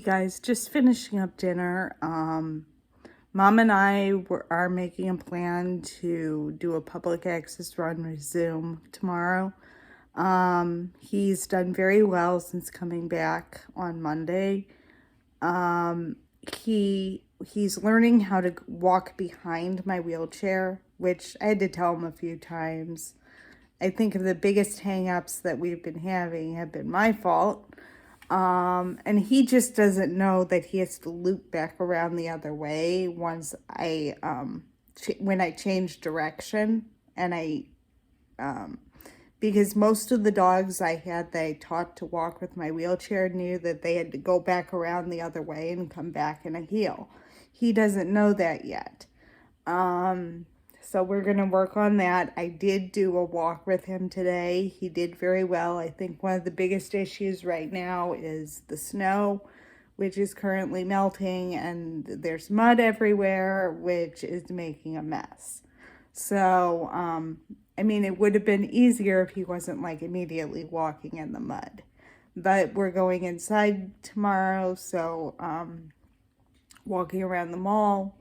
Guys, just finishing up dinner. Mom and I are making a plan to do a public access run with Zoom tomorrow. He's done very well since coming back on Monday. He's learning how to walk behind my wheelchair, which I had to tell him a few times. I think the biggest hang-ups that we've been having have been my fault. And he just doesn't know that he has to loop back around the other way once when I change direction. And because most of the dogs I had that I taught to walk with my wheelchair knew that they had to go back around the other way and come back in a heel. He doesn't know that yet. So we're going to work on that. I did do a walk with him today. He did very well. I think one of the biggest issues right now is the snow, which is currently melting, and there's mud everywhere, which is making a mess. So, I mean, it would have been easier if he wasn't like immediately walking in the mud. But we're going inside tomorrow, so walking around the mall.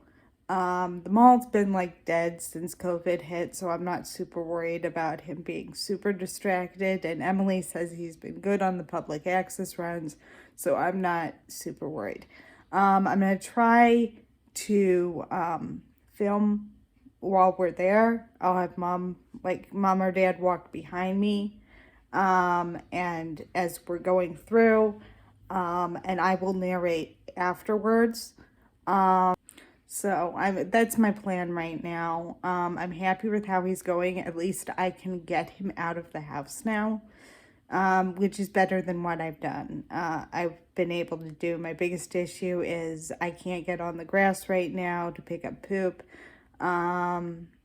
The mall's been like dead since COVID hit, so I'm not super worried about him being super distracted. And Emily says he's been good on the public access runs, so I'm not super worried. I'm going to try to film while we're there. I'll have mom or dad walk behind me, and as we're going through, and I will narrate afterwards. So that's my plan right now. I'm happy with how he's going. At least I can get him out of the house now, which is better than what I've done. I've been able to do. My biggest issue is I can't get on the grass right now to pick up poop.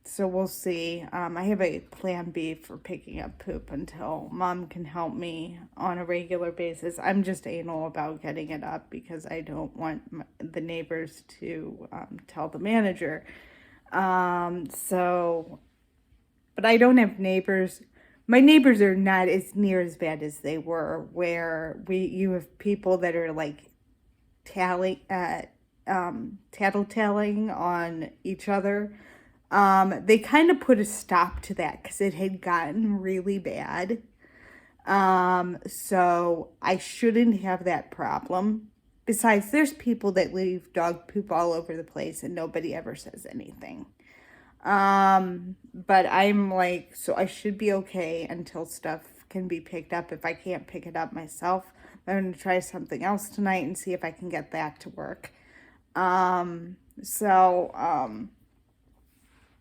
So we'll see. I have a plan B for picking up poop until mom can help me on a regular basis. I'm just anal about getting it up because I don't want the neighbors to tell the manager. But I don't have neighbors. My neighbors are not as near as bad as they were, where you have people that are like tattletelling on each other. They kind of put a stop to that because it had gotten really bad. So I shouldn't have that problem. Besides, there's people that leave dog poop all over the place and nobody ever says anything. But I'm like, so I should be okay until stuff can be picked up. If I can't pick it up myself, I'm going to try something else tonight and see if I can get that to work.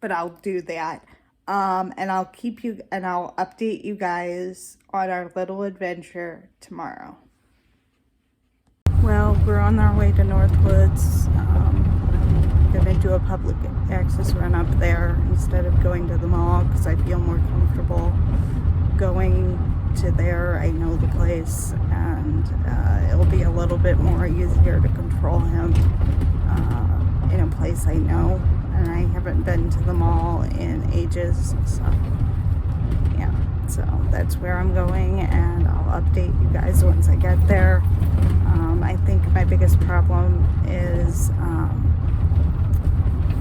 But I'll do that. And I'll update you guys on our little adventure tomorrow. Well, we're on our way to Northwoods. Gonna do a public access run up there instead of going to the mall because I feel more comfortable going to there. I know the place, and it'll be a little bit more easier to control him in a place I know. And I haven't been to the mall in ages, so yeah, so that's where I'm going, and I'll update you guys once I get there. I think my biggest problem is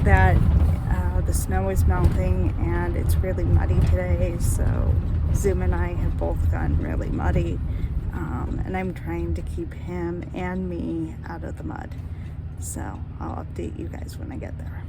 that the snow is melting and it's really muddy today, so Zoom and I have both gotten really muddy, and I'm trying to keep him and me out of the mud. So I'll update you guys when I get there.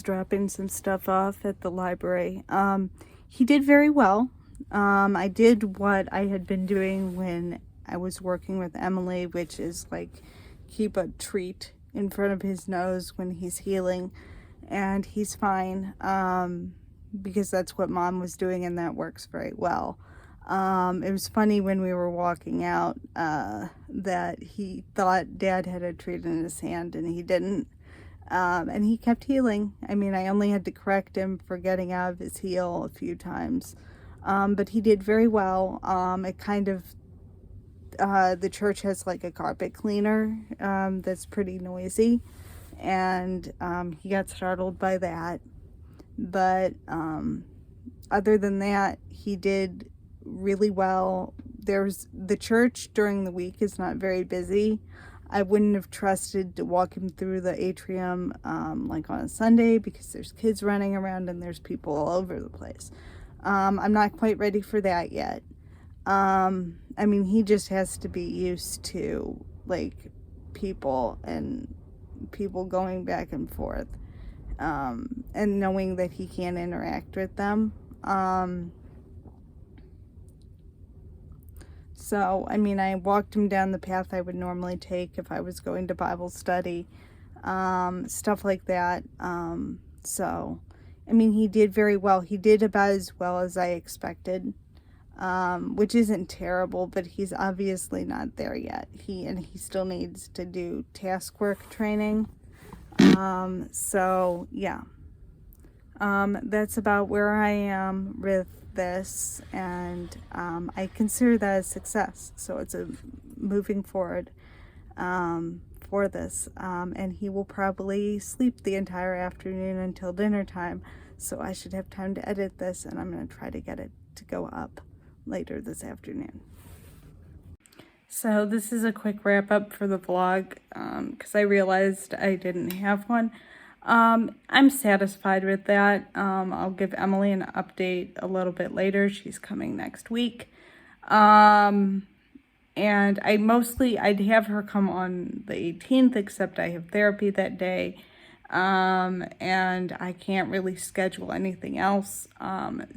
Dropping some stuff off at the library. He did very well. I did what I had been doing when I was working with Emily, which is like keep a treat in front of his nose when he's healing, and he's fine, because that's what mom was doing, and that works very well. It was funny when we were walking out that he thought dad had a treat in his hand and he didn't. And he kept healing. I mean, I only had to correct him for getting out of his heel a few times. But he did very well. It kind of, the church has like a carpet cleaner that's pretty noisy, and he got startled by that. But other than that, he did really well. The church during the week is not very busy. I wouldn't have trusted to walk him through the atrium like on a Sunday, because there's kids running around and there's people all over the place. I'm not quite ready for that yet. I mean, he just has to be used to like people and people going back and forth, and knowing that he can't interact with them. So, I mean, I walked him down the path I would normally take if I was going to Bible study, stuff like that. So, I mean, he did very well. He did about as well as I expected, which isn't terrible, but he's obviously not there yet. He still needs to do task work training. So, yeah. That's about where I am with this, and I consider that a success. So it's a moving forward for this, and he will probably sleep the entire afternoon until dinner time, so I should have time to edit this, and I'm going to try to get it to go up later this afternoon. So this is a quick wrap up for the vlog, because I realized I didn't have one. I'm satisfied with that. I'll give Emily an update a little bit later. She's coming next week. And I'd have her come on the 18th, except I have therapy that day. And I can't really schedule anything else.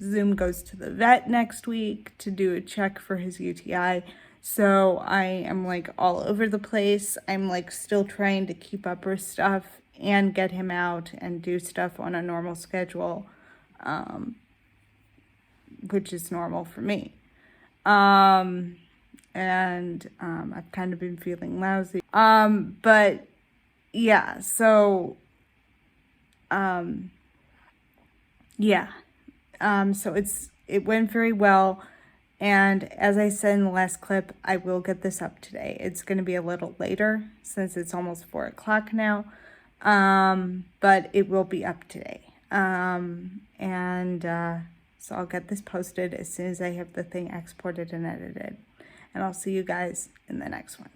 Zoom goes to the vet next week to do a check for his UTI. So I am like all over the place. I'm like still trying to keep up with stuff and get him out and do stuff on a normal schedule, which is normal for me. I've kind of been feeling lousy. But yeah, so, yeah. So it went very well. And as I said in the last clip, I will get this up today. It's going to be a little later since it's almost 4 o'clock now. But it will be up today. So I'll get this posted as soon as I have the thing exported and edited. And I'll see you guys in the next one.